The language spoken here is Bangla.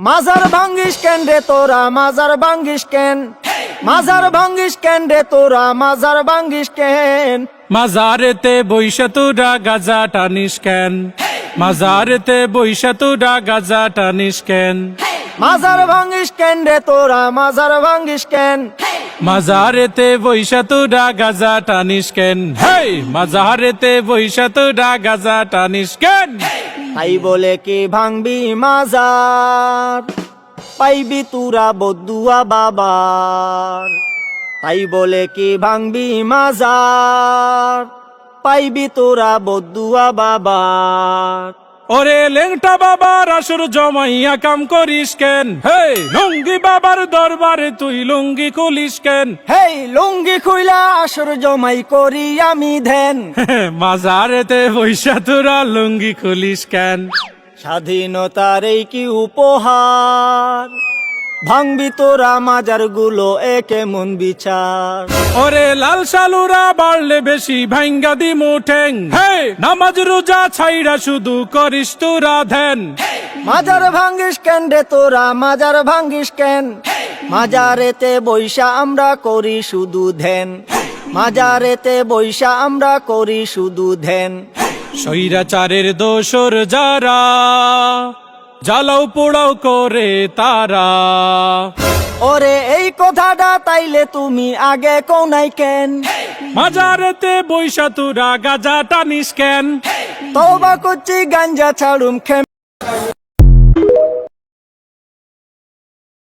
মাজার ভাঙ্গিস কেন রে তোরা মাজার ভাঙ্গিস কেন মাজার ভাঙ্গিস কেন রে তোরা মাজার ভাঙ্গিস কেন মাজারেতে বইসা তোরা গাজা টানিস কেন মাজারেতে বইসা তোরা গাজা টানিস কেন মাজার ভাঙ্গিস কেন রে তোরা মাজার ভাঙ্গিস কেন মাজারেতে বইসা তোরা গাজা টানিস কেন হেই মাজারেতে বইসা তোরা গাজা টানিস কেন তাই বলে কি ভাঙবি মাজার পাইবি তুরা বদুয়া বাবার তাই বলে কি ভাঙবি মাজার পাইবি তোরা বদুয়া বাবার ওরে লেংটা বাবার আসর জমাইয়া কাম করিস কেন হেই লুঙ্গি বাবার দরবারে তুই লুঙ্গি খুলিস কেন হেই লুঙ্গি খুইলা আসর জমাই করি আমি ধ্যান মাজারেতে বইসা তোরা লুঙ্গি খুলিস কেন স্বাধীনতার এই কি উপহার ভাঙবি তোরা মাজার গুলো একে মন বিচার ওরে লাল সালুরা বাড়লে বেশি ভাঙ্গা দি মুঠেং হে নামাজ রোজা ছাইরা শুধু করিস তোরা ধ্যান মাজার ভাঙ্গিস কেন রে তোরা মাজার ভাঙ্গিস কেন মাজারেতে বৈশা আমরা করি শুধু ধ্যান মাজারেতে বৈশা আমরা করি শুধু ধ্যান স্বৈরাচারের দোসর যারা জ্বালাও পোড়াও করে তারা ওরে এই কথাটা তাইলে তুমি আগে কোনাই কেন মাজারেতে বইসা তোরা গাজা টানিস কেন তওবা করছি গাঞ্জা ছাড়ুম